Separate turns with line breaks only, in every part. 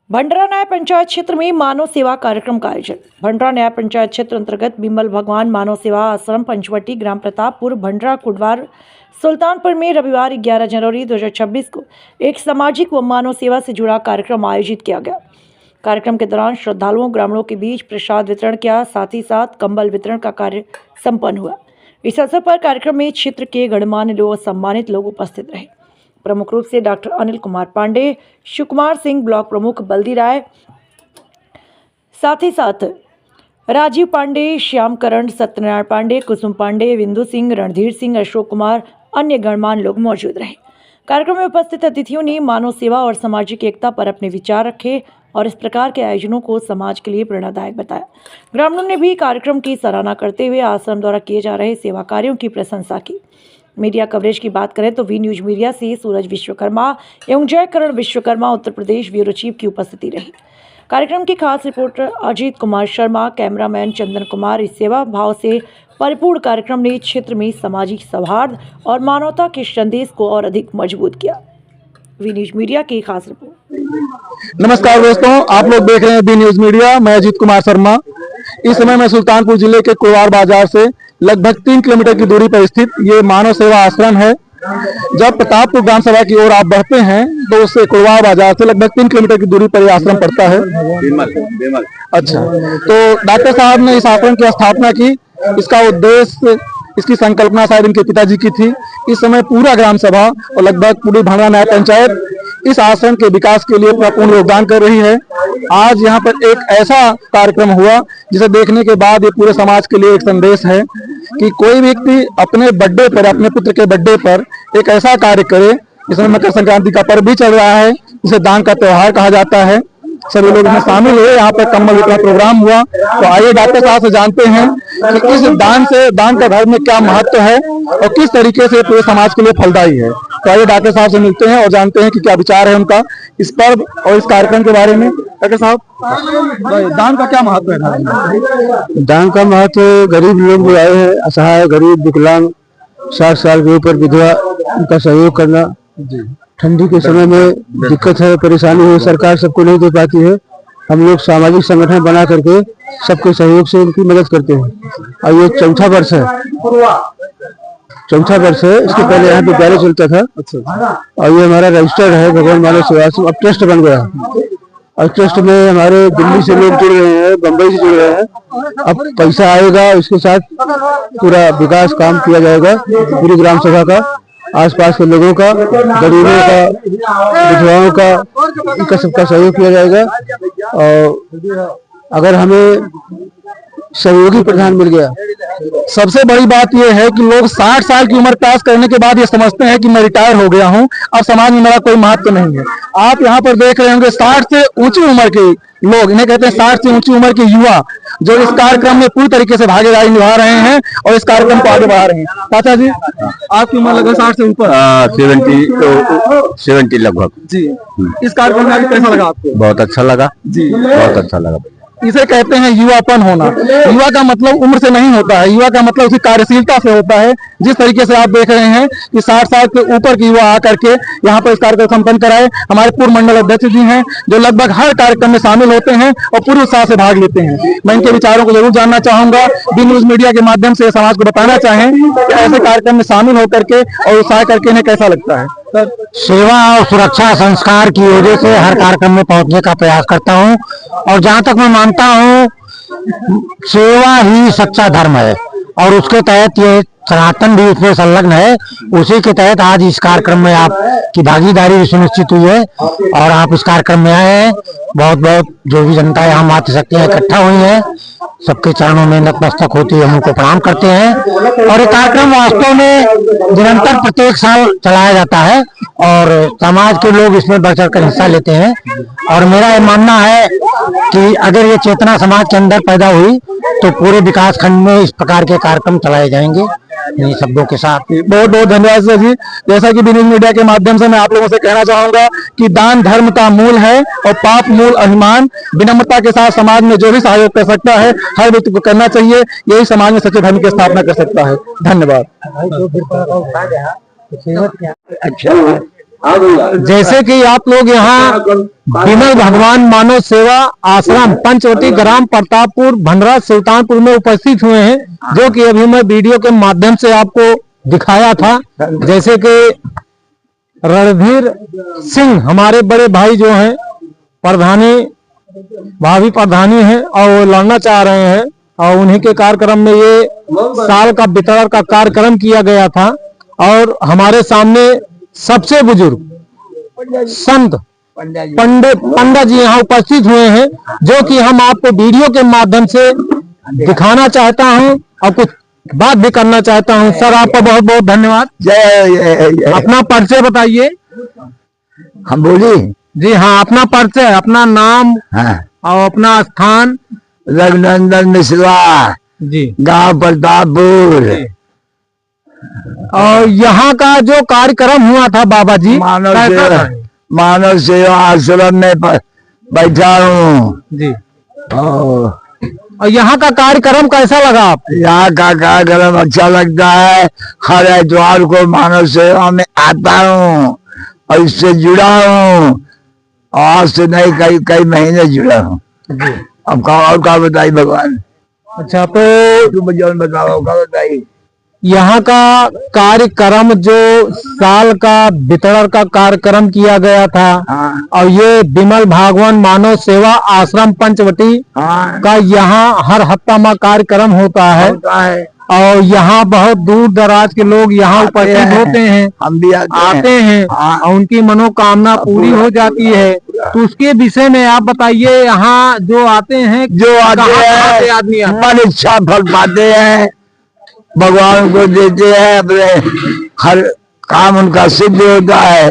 भंडारा न्याय पंचायत क्षेत्र में मानव सेवा कार्यक्रम का आयोजन। भंडारा न्याय पंचायत क्षेत्र अंतर्गत बिमल भगवान मानव सेवा आश्रम पंचवटी ग्राम प्रतापपुर भंडारा कुडवार सुल्तानपुर में रविवार 11 जनवरी 2026 को एक सामाजिक व मानव सेवा से जुड़ा कार्यक्रम आयोजित किया गया। कार्यक्रम के दौरान श्रद्धालुओं ग्रामीणों के बीच प्रसाद वितरण किया, साथ ही साथ कंबल वितरण का कार्य संपन्न हुआ। इस अवसर पर कार्यक्रम में क्षेत्र के गणमान्य लोग सम्मानित लोग उपस्थित रहे। प्रमुख रूप से डॉक्टर अनिल कुमार पांडे, शिवकुमार सिंह, ब्लॉक प्रमुख बल्दी राय, साथ ही साथ राजीव पांडे, श्याम करण, सत्यनारायण पांडे, कुसुम पांडे, बिंदु सिंह, रणधीर सिंह, अशोक कुमार, अन्य गणमान्य लोग मौजूद रहे। कार्यक्रम में उपस्थित अतिथियों ने मानव सेवा और सामाजिक एकता पर अपने विचार रखे और इस प्रकार के आयोजनों को समाज के लिए प्रेरणादायक बताया। ग्रामीणों ने भी कार्यक्रम की सराहना करते हुए आश्रम द्वारा किए जा रहे सेवा कार्यों की प्रशंसा की। मीडिया कवरेज की बात करें तो वी न्यूज मीडिया से सूरज विश्वकर्मा एवं जयकरण विश्वकर्मा उत्तर प्रदेश ब्यूरो चीफ की उपस्थिति रही। कार्यक्रम की खास रिपोर्टर अजीत कुमार शर्मा, कैमरामैन चंदन कुमार। इस सेवा भाव से परिपूर्ण कार्यक्रम ने क्षेत्र में सामाजिक सौहार्द और मानवता के संदेश को और अधिक मजबूत किया। वी न्यूज मीडिया की खास रिपोर्ट।
नमस्कार दोस्तों, आप लोग देख रहे हैं वी न्यूज मीडिया। मैं अजीत कुमार शर्मा। इस समय मैं सुल्तानपुर जिले के कुड़वार बाजार से लगभग 3 किलोमीटर की दूरी पर स्थित ये मानव सेवा आश्रम है। जब प्रतापपुर ग्राम सभा की ओर आप बढ़ते हैं तो उससे कुड़वार बाजार से लगभग 3 किलोमीटर की दूरी पर यह आश्रम पड़ता है। अच्छा, तो डॉक्टर साहब ने इस आश्रम की स्थापना की। इसका उद्देश्य, इसकी संकल्पना शायद इनके पिताजी की थी। इस समय पूरा ग्राम सभा और लगभग पूरी भंडारा न्याय पंचायत इस आश्रम के विकास के लिए अपना पूर्ण योगदान कर रही है। आज यहाँ पर एक ऐसा कार्यक्रम हुआ जिसे देखने के बाद ये पूरे समाज के लिए एक संदेश है कि कोई व्यक्ति अपने बर्थडे पर, अपने पुत्र के बर्थडे पर एक ऐसा कार्य करे। इसमें मकर संक्रांति का पर्व भी चल रहा है, जिसे दान का त्योहार कहा जाता है। सभी लोग इसमें शामिल हुए। यहाँ पर कंबल वितरण प्रोग्राम हुआ। तो आइए डॉक्टर साहब से जानते हैं कि इस दान का धर्म में क्या महत्व है और किस तरीके से पूरे समाज के लिए फलदायी है। तो आइए डॉक्टर साहब से मिलते हैं और जानते हैं कि क्या विचार है उनका इस पर्व और इस कार्यक्रम के बारे में। डॉक्टर साहब, दान का क्या महत्व है?
दान का महत्व, गरीब लोग जो आए हैं, असहाय, गरीब, विकलांग, 60 साल के ऊपर विधवा, उनका सहयोग करना। ठंडी के समय में दिक्कत है, परेशानी है, सरकार सबको नहीं दे पाती है। हम लोग सामाजिक संगठन बना करके सबके सहयोग से उनकी मदद करते हैं। और ये चौथा वर्ष है। इसके पहले यहाँ विद्यालय चलता था। और ये हमारा रजिस्टर्ड है भगवान मानव सेवा आश्रम। अब ट्रस्ट बन गया और ट्रस्ट में हमारे दिल्ली से लोग जुड़ रहे हैं, बम्बई से जुड़ रहे हैं। अब पैसा आएगा, इसके साथ पूरा विकास काम किया जाएगा। पूरी ग्राम सभा का, आसपास के लोगों का, गरीबों का, विधवाओं का, इनका सबका सहयोग किया जाएगा। और अगर हमें सहयोगी प्रधान मिल गया।
सबसे बड़ी बात यह है कि लोग 60 साल की उम्र पास करने के बाद ये समझते हैं कि मैं रिटायर हो गया हूं, अब समाज में मेरा कोई महत्व नहीं है। आप यहाँ पर देख रहे होंगे 60 से ऊंची उम्र के लोग, इन्हें कहते हैं 60 से ऊंची उम्र के युवा, जो इस कार्यक्रम में पूरी तरीके से भागीदारी निभा रहे हैं और इस कार्यक्रम को आगे बढ़ा रहे हैं। चाचा जी, आपकी उम्र लगभग 60 से ऊपर?
70 लगभग
जी। इस कार्यक्रम में कैसा लगा आपको?
बहुत अच्छा लगा जी, बहुत अच्छा लगा।
इसे कहते हैं युवापन होना। युवा का मतलब उम्र से नहीं होता है, युवा का मतलब उसकी कार्यशीलता से होता है। जिस तरीके से आप देख रहे हैं कि 60 साल के ऊपर के युवा आकर के यहाँ पर इस कार्यक्रम संपन्न कराए। हमारे पूर्व मंडल अध्यक्ष जी हैं जो लगभग हर कार्यक्रम में शामिल होते हैं और पूरे उत्साह से भाग लेते हैं। मैं इनके विचारों को जरूर जानना चाहूंगा। वी न्यूज मीडिया के माध्यम से समाज को बताना चाहें कि ऐसे कार्यक्रम में शामिल होकर के और उत्साह करके इन्हें कैसा लगता है?
सेवा और सुरक्षा संस्कार की वजह से हर कार्यक्रम में पहुंचने का प्रयास करता हूं। और जहां तक मैं मानता हूं, सेवा ही सच्चा धर्म है और उसके तहत ये सनातन भी उसमें संलग्न है। उसी के तहत आज इस कार्यक्रम में आपकी भागीदारी भी सुनिश्चित हुई है और आप इस कार्यक्रम में आए हैं। बहुत बहुत जो भी जनता यहाँ मातृशक्तियाँ इकट्ठा हुई है, सबके चरणों में नतमस्तक होती है, हम उनको प्रणाम करते हैं। और ये कार्यक्रम वास्तव में निरंतर प्रत्येक साल चलाया जाता है और समाज के लोग इसमें बढ़ चढ़ कर हिस्सा लेते हैं। और मेरा ये मानना है कि अगर ये चेतना समाज के अंदर पैदा हुई तो पूरे विकास खंड में इस प्रकार के कार्यक्रम चलाए जाएंगे। इन शब्दों के साथ
बहुत बहुत धन्यवाद सर जी। जैसा कि वी न्यूज मीडिया के माध्यम से मैं आप लोगों से कहना चाहूंगा कि दान धर्म का मूल है और पाप मूल अभिमान। विनम्रता के साथ समाज में जो भी सहयोग कर सकता है हर व्यक्ति को करना चाहिए। यही समाज में सच्चे धर्म की स्थापना कर सकता है। धन्यवाद।
अच्छा, जैसे कि आप लोग यहाँ विमल भगवान मानव सेवा आश्रम पंचवटी ग्राम प्रतापपुर भंडरा सुल्तानपुर में उपस्थित हुए हैं, जो कि अभी मैं वीडियो के माध्यम से आपको दिखाया था। जैसे कि रणधीर सिंह हमारे बड़े भाई जो हैं प्रधानी, भावी प्रधानी हैं और वो लड़ना चाह रहे हैं, और उन्हीं के कार्यक्रम में ये साल का वितरण का कार्यक्रम किया गया था। और हमारे सामने सबसे बुजुर्ग संत पंडित जी यहाँ उपस्थित हुए हैं, जो कि हम आपको वीडियो के माध्यम से दिखाना चाहता हूँ और कुछ बात भी करना चाहता हूँ। सर, आपका बहुत बहुत धन्यवाद।
जय।
अपना परिचय बताइए।
हम बोली
जी हाँ, अपना परिचय, अपना नाम और अपना स्थान।
रघुनंदन मिश्रा
जी,
गांव प्रतापपुर।
और यहाँ का जो कार्यक्रम हुआ था बाबा जी,
मानव सेवा आश्रम में बैठा हूँ
जी,
और
यहाँ का कार्यक्रम कैसा लगा आप?
यहाँ का कार्यक्रम अच्छा लगता है। हर एतवार को मानव सेवा में आता हूँ और इससे जुड़ा हूँ। आज से नहीं, कई महीने जुड़ा हूँ। अब और का बताइए भगवान।
अच्छा, तो
बताओ, का बताइए।
यहाँ का कार्यक्रम जो साल का वितरण का कार्यक्रम किया गया था, और ये विमल भगवान मानव सेवा आश्रम पंचवटी का यहाँ हर हफ्ता में कार्यक्रम होता है। और यहाँ बहुत दूर दराज के लोग यहाँ उपस्थित होते हैं,
हम भी
आते हैं और उनकी मनोकामना पूरी हो जाती है। तो उसके विषय में आप बताइए, यहाँ जो आते हैं,
जो आते
आदमी
मन इच्छा फल पाते हैं, भगवान को देते हैं, अपने हर काम उनका सिद्ध होता है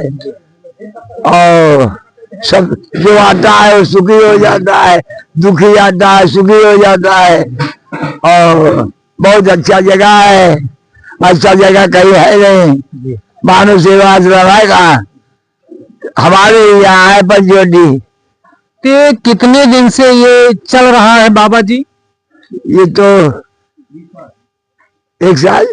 और सब जो आता है वो सुखी हो जाता है, दुखी आता है सुखी हो जाता है। और बहुत अच्छा जगह है, अच्छा जगह कहीं है नहीं। मानव सेवा आश्रम है कहाँ, हमारे यहाँ है पंचवटी।
तो कितने दिन से ये चल रहा है बाबा जी?
ये तो 1 साल,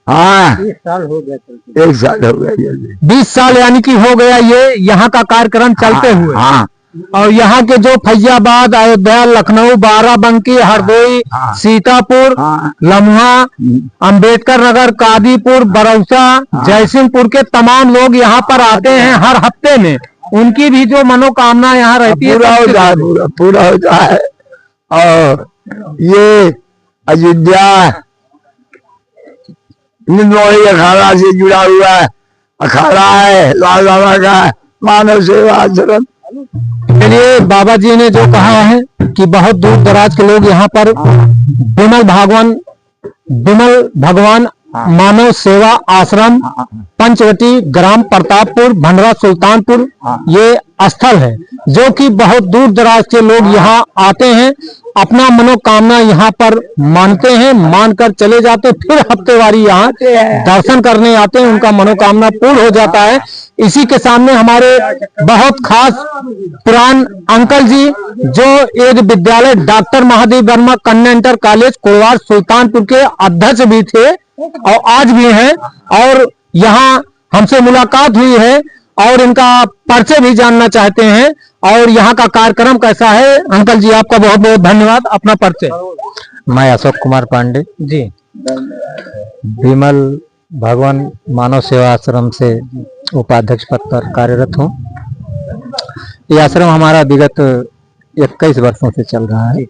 हाँ
1 साल हो गया।
1 साल हो गया।
20 साल यानी कि हो गया ये यहाँ का कार्यक्रम चलते हुए।
हाँ।
और यहाँ के जो फैजाबाद, अयोध्या, लखनऊ, बाराबंकी, हरदोई, सीतापुर, लम्हा, अंबेडकर नगर, कादीपुर, बरौसा, जयसिंहपुर के तमाम लोग यहाँ पर आते हैं हर हफ्ते में। उनकी भी जो मनोकामना यहाँ रहती है
पूरा होता है। और ये अयोध्या निर्मोही अखाड़ा से जुड़ा हुआ अखाड़ा है, लाल बाबा का मानव सेवा आश्रम।
चलिए, बाबा जी ने जो कहा है कि बहुत दूर दराज के लोग यहाँ पर विमल भगवान मानव सेवा आश्रम पंचवटी ग्राम प्रतापपुर भंडरा सुल्तानपुर ये स्थल है, जो कि बहुत दूर दराज के लोग यहाँ आते हैं, अपना मनोकामना यहाँ पर मानते हैं, मानकर चले जाते, फिर हफ्तेवारी यहाँ दर्शन करने आते हैं, उनका मनोकामना पूर्ण हो जाता है। इसी के सामने हमारे बहुत खास पुरान अंकल जी, जो एक विद्यालय डॉक्टर महादेव वर्मा कन्या इंटर कॉलेज कुड़वार सुल्तानपुर के अध्यक्ष भी थे और आज भी हैं, और यहाँ हमसे मुलाकात हुई है और इनका परिचय भी जानना चाहते हैं और यहाँ का कार्यक्रम कैसा है। अंकल जी, आपका बहुत बहुत धन्यवाद। अपना परिचय।
मैं अशोक कुमार पांडे
जी,
विमल भगवान मानव सेवा आश्रम से उपाध्यक्ष पद पर कार्यरत हूँ। ये आश्रम हमारा विगत 21 वर्षों से चल रहा है।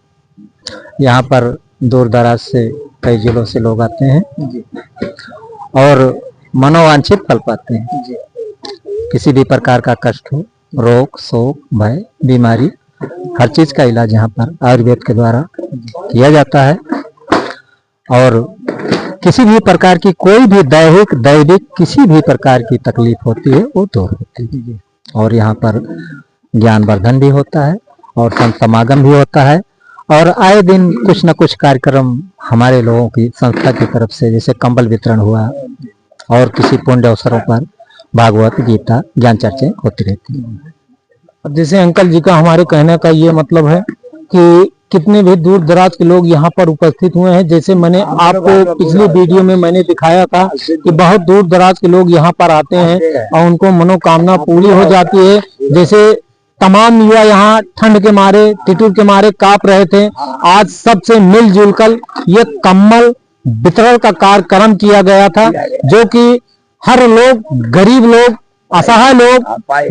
यहाँ पर दूर दराज से कई जिलों से लोग आते हैं और मनोवांछित फल पाते हैं। किसी भी प्रकार का कष्ट हो, रोग, शोक, भय, बीमारी, हर चीज का इलाज यहाँ पर आयुर्वेद के द्वारा किया जाता है। और किसी भी प्रकार की कोई भी दैविक किसी भी प्रकार की तकलीफ होती है वो दूर होती है। और यहाँ पर ज्ञानवर्धन भी होता है और संत समागम भी होता है। और आए दिन कुछ न कुछ कार्यक्रम हमारे लोगों की संस्था की तरफ से, जैसे कंबल वितरण हुआ और किसी पुण्य अवसरों पर भागवत गीता ज्ञान चर्चाएं होती रहती है।
अब जैसे अंकल जी का हमारे कहने का ये मतलब है कि कितने भी दूर दराज के लोग यहाँ पर उपस्थित हुए हैं। जैसे मैंने आपको पिछली वीडियो में मैंने दिखाया था कि बहुत दूर दराज के लोग यहाँ पर आते हैं और उनको मनोकामना पूरी हो जाती है। जैसे तमाम युवा यहाँ ठंड के मारे ठिठुर के मारे कांप रहे थे, आज सबसे मिलजुल कर ये कम्बल वितरण का कार्यक्रम किया गया था, जो कि हर लोग, गरीब लोग, असहाय लोग,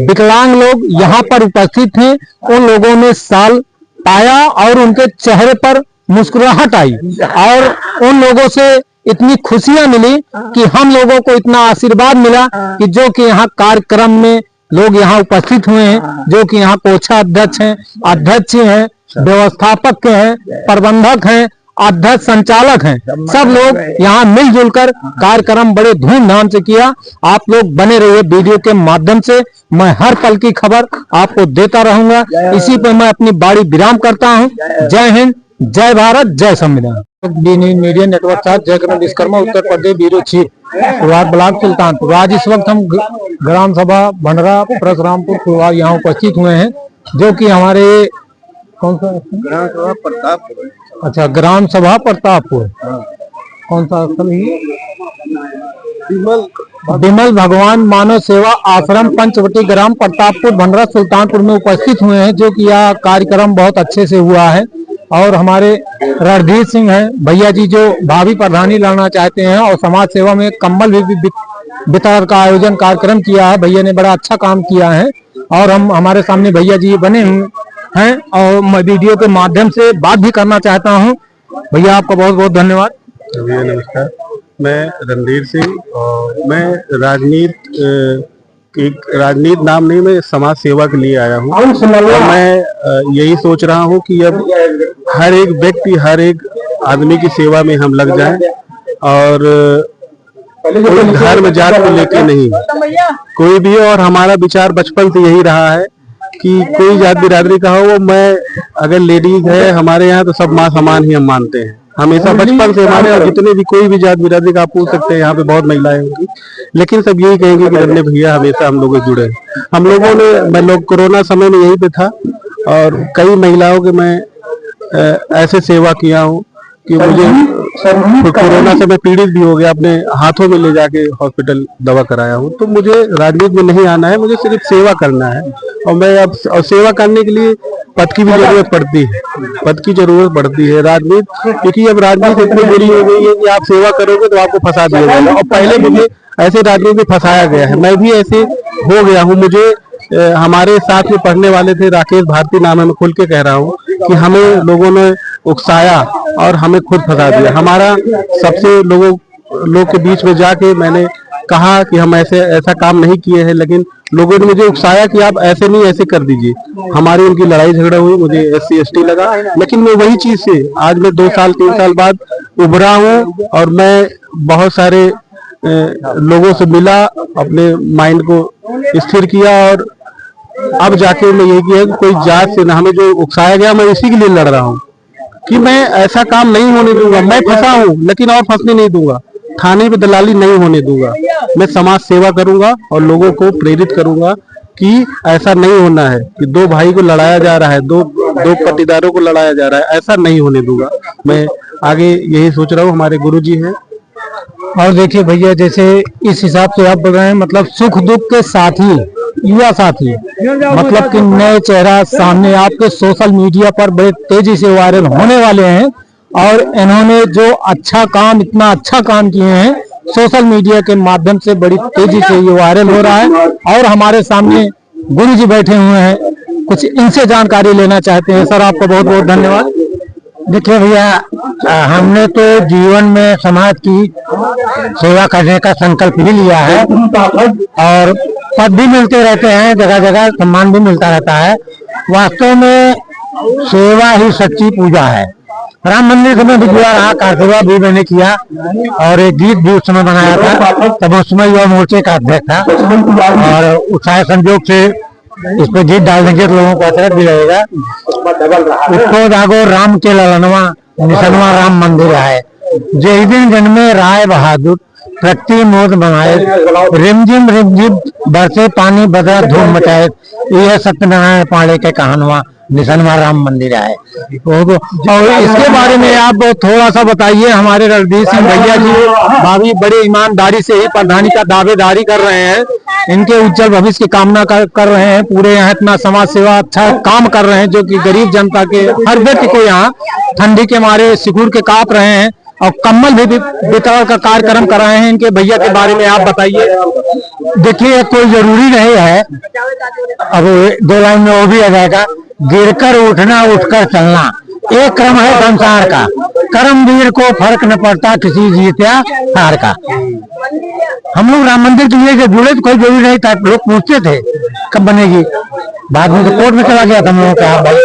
विकलांग लोग यहाँ पर उपस्थित थे। उन लोगों ने साल पाया और उनके चेहरे पर मुस्कुराहट आई और उन लोगों से इतनी खुशियां मिली कि हम लोगों को इतना आशीर्वाद मिला कि जो कि यहाँ कार्यक्रम में लोग यहाँ उपस्थित हुए हैं, जो कि यहाँ कोषाध्यक्ष हैं, अध्यक्ष हैं, व्यवस्थापक हैं, प्रबंधक हैं, अध्यक्ष, संचालक हैं, सब लोग यहाँ मिलजुल कर कार्यक्रम बड़े धूमधाम से किया। आप लोग बने रहिए वीडियो के माध्यम से, मैं हर पल की खबर आपको देता रहूंगा। इसी पर मैं अपनी बाड़ी विराम करता हूँ। जय हिंद, जय भारत, जय संविधान। मीडिया नेटवर्क साथ Jai Karan Vishwakarma, Uttar Pradesh bureau chief, Kudwar block, Sultanpur. आज इस वक्त हम ग्राम सभा भंडरा परशुरामपुर कुड़वार यहाँ उपस्थित हुए हैं, जो कि हमारे कौन सा ग्राम सभा प्रतापपुर। अच्छा, ग्राम सभा प्रतापपुर। कौन सा स्थल है? विमल भगवान मानव सेवा आश्रम पंचवटी ग्राम प्रतापपुर भंडरा सुल्तानपुर में उपस्थित हुए हैं, जो कि यह कार्यक्रम बहुत अच्छे से हुआ है। और हमारे रणधीर सिंह हैं भैया जी, जो भावी प्रधानी लाना चाहते हैं और समाज सेवा में कम्बल भी वितरण का आयोजन कार्यक्रम किया है। भैया ने बड़ा अच्छा काम किया है और हमारे सामने भैया जी बने हुए हैं और मैं वीडियो के माध्यम से बात भी करना चाहता हूं। भैया आपका बहुत बहुत धन्यवाद।
भैया नमस्कार, मैं रणधीर सिंह और मैं राजनीति नाम नहीं, मैं समाज सेवा के लिए आया हूँ। और मैं यही सोच रहा हूँ कि अब हर एक व्यक्ति, हर एक आदमी की सेवा में हम लग जाएं और कोई धर्म जात को लेके नहीं, कोई भी। और हमारा विचार बचपन से यही रहा है कि कोई जात बिरादरी का हो, वो मैं अगर लेडीज है हमारे यहाँ तो सब माँ समान ही हम मानते हैं, हमेशा बचपन से हमारे। और जितने भी कोई भी जात बिरादरी का आप पूछ सकते हैं, यहाँ पे बहुत महिलाएं होंगी, लेकिन सब यही कहेंगे कि रन्ने भैया हमेशा हम लोग जुड़े। हम लोगों ने, मैं लोग कोरोना समय में यहीं पे था और कई महिलाओं के मैं ऐसे सेवा किया हूँ कि मुझे कोरोना से मैं पीड़ित भी हो गया, अपने हाथों में ले जाके हॉस्पिटल दवा कराया हूँ। तो मुझे राजनीति में नहीं आना है, मुझे सिर्फ सेवा करना है। और मैं अब सेवा करने के लिए पद की भी जरूरत पड़ती है, पद की जरूरत पड़ती है राजनीति, क्योंकि अब राजनीति इतनी बुरी हो गई है कि आप सेवा करोगे तो आपको फंसा दिया जाएगा। और पहले मुझे ऐसे राजनीति में फंसाया गया है, मैं भी ऐसे हो गया हूँ। मुझे हमारे साथ में पढ़ने वाले थे, राकेश भारती नाम है, मैं खुल के कह रहा हूँ कि हमें लोगों ने उकसाया और हमें खुद फंसा दिया। हमारा सबसे लोग के बीच में जाके मैंने कहा कि हम ऐसा काम नहीं किए हैं, लेकिन लोगों ने मुझे उकसाया कि आप ऐसे नहीं, ऐसे कर दीजिए। हमारी उनकी लड़ाई झगड़ा हुई, मुझे SC ST लगा, लेकिन मैं वही चीज से आज मैं 2 साल 3 साल बाद उभरा हूँ और मैं बहुत सारे लोगों से मिला, अपने माइंड को स्थिर किया और अब जाके मैं ये किया कि कोई जात से ना, हमें जो उकसाया गया मैं इसी के लिए लड़ रहा हूँ कि मैं ऐसा काम नहीं होने दूंगा। मैं फंसा हूँ लेकिन और फंसने नहीं दूंगा, थाने पे दलाली नहीं होने दूंगा। मैं समाज सेवा करूंगा और लोगों को प्रेरित करूंगा कि ऐसा नहीं होना है कि 2 भाई को लड़ाया जा रहा है, दो पट्टीदारों को लड़ाया जा रहा है, ऐसा नहीं होने दूंगा। मैं आगे यही सोच रहा हूँ, हमारे गुरुजी हैं।
और देखिए भैया, जैसे इस हिसाब से आप बोल रहे हैं, मतलब सुख दुख के साथी, युवा साथी, मतलब कि नए चेहरा सामने आपके सोशल मीडिया पर बड़े तेजी से वायरल होने वाले हैं। और इन्होंने जो अच्छा काम, इतना अच्छा काम किए हैं, सोशल मीडिया के माध्यम से बड़ी तेजी से ये वायरल हो रहा है। और हमारे सामने गुरुजी बैठे हुए हैं, कुछ इनसे जानकारी लेना चाहते हैं। सर आपको बहुत बहुत धन्यवाद। देखिए भैया, हमने तो जीवन में समाज की सेवा करने का संकल्प भी लिया है और पद भी मिलते रहते हैं, जगह जगह सम्मान भी मिलता रहता है। वास्तव में सेवा ही सच्ची पूजा है। राम मंदिर में भी जुड़ा रहा, कार सेवा भी मैंने किया और एक गीत भी उस समय बनाया था, तब उस समय युवा मोर्चे का अध्यक्ष था। और उत्साह संयोग से इस पर गीत डाल देंगे तो लोगों को असर भी रहेगा। उसको जागो राम के ललनवा, निशनवा राम मंदिर आए, जय दिन जन्मे राय बहादुर, प्रति मोद बनाए, रिमझिम बरसे पानी बदरा धूम मचाए, यह सत्यनारायण पांडे के कहानवा निशनवा राम मंदिर है।
और इसके बारे में आप थोड़ा सा बताइए। हमारे रणधीर सिंह भैया जी भाभी बड़ी ईमानदारी से ही प्रधानी का दावेदारी कर रहे हैं, इनके उज्जवल भविष्य की कामना कर रहे हैं। पूरे यहाँ इतना समाज सेवा अच्छा काम कर रहे हैं जो कि गरीब जनता के हर व्यक्ति को यहाँ ठंडी के मारे सिकुड़ के कांप रहे हैं और कम्बल भी वितरण का कार्यक्रम कर रहे हैं। इनके भैया के बारे में आप बताइए।
देखिए कोई जरूरी नहीं है, अब 2 लाइन में वो भी आ जाएगा, गिरकर उठना उठकर चलना एक क्रम है संसार का, कर्मवीर को फर्क न पड़ता किसी जीत या हार का। हम लोग राम मंदिर के लिए जुड़े तो कोई जरूरी नहीं था, लोग पूछते थे कब बनेगी, बाद में तो कोर्ट में चला गया था हम लोगों का, भाई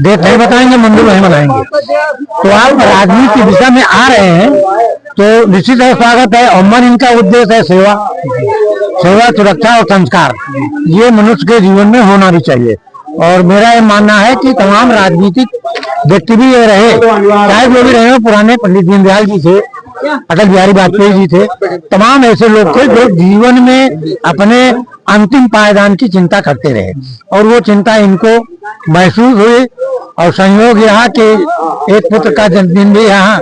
डेट नहीं बताएंगे मंदिर वहीं बनाएंगे। तो आप राजनीति की दिशा में आ रहे हैं तो निश्चित है स्वागत है। और मन इनका उद्देश्य है सेवा, सुरक्षा और संस्कार, ये मनुष्य के जीवन में होना भी चाहिए। और मेरा ये मानना है कि तमाम राजनीतिक व्यक्ति भी ये रहे, चाहे जो भी रहे, पुराने पंडित दीनदयाल जी थे, अटल बिहारी वाजपेयी जी थे, तमाम ऐसे लोग थे जो जीवन में अपने अंतिम पायदान की चिंता करते रहे और वो चिंता इनको महसूस हुई। और संयोग यहाँ के एक पुत्र का जन्मदिन भी यहाँ,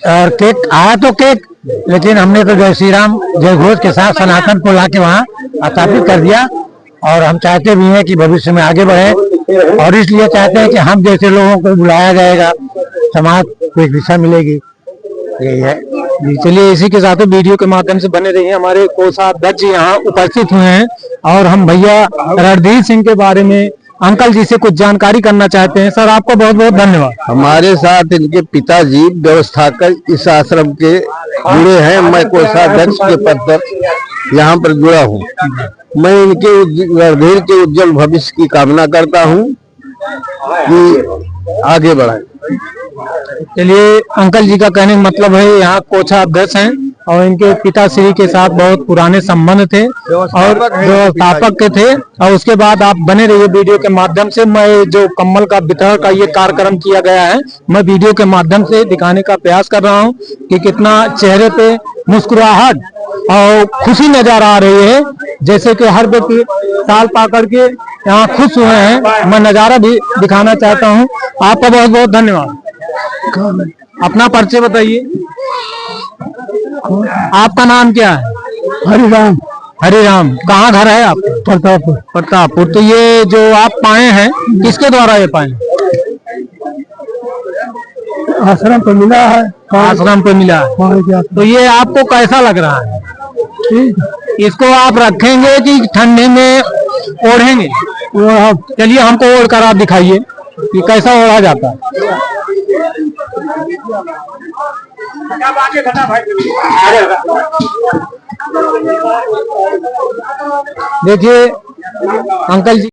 और केक आया तो केक, लेकिन हमने तो जय श्री राम जय घोष के साथ सनातन को लाके वहाँ स्थापित कर दिया। और हम चाहते भी हैं कि भविष्य में आगे बढ़े और इसलिए चाहते हैं कि हम जैसे लोगों को बुलाया जाएगा, समाज को एक दिशा मिलेगी, यही है।
चलिए इसी के साथ वीडियो के माध्यम से बने रहिए। हमारे कोषाध्यक्ष जी यहाँ उपस्थित हुए हैं और हम भैया रणधीर सिंह के बारे में अंकल जी से कुछ जानकारी करना चाहते हैं। सर आपको बहुत बहुत धन्यवाद।
हमारे साथ इनके पिताजी व्यवस्थाकर इस आश्रम के जुड़े हैं, मैं कोषाध्यक्ष के पद पर यहाँ पर जुड़ा हूँ। मैं इनके रणधीर के उज्जवल भविष्य की कामना करता हूँ कि आगे बढ़ाएं।
चलिए अंकल जी का कहने का मतलब है यहाँ कोषाध्यक्ष हैं और इनके पिताश्री के साथ बहुत पुराने संबंध थे और व्यवस्थापक के थे। और उसके बाद आप बने रहिए वीडियो के माध्यम से। मैं जो कम्बल का वितरण का ये कार्यक्रम किया गया है, मैं वीडियो के माध्यम से दिखाने का प्रयास कर रहा हूँ कि कितना चेहरे पे मुस्कुराहट और खुशी नजर आ रही है, जैसे कि हर व्यक्ति साल पाकर के यहाँ खुश हुए हैं। मैं नजारा भी दिखाना चाहता हूँ। आपका बहुत बहुत धन्यवाद। अपना परिचय बताइए। आपका नाम क्या है?
हरिराम।
हरिराम। कहाँ घर है आप?
प्रतापपुर।
प्रतापपुर। तो ये जो आप पाए हैं किसके द्वारा ये पाए?
आश्रम पे मिला है।
आश्रम पे मिला है। तो ये आपको कैसा लग रहा है? इसको आप रखेंगे कि ठंडे में ओढ़ेंगे? चलिए हमको ओढ़ कर आप दिखाइए कि कैसा ओढ़ा जाता है। देखिए अंकल जी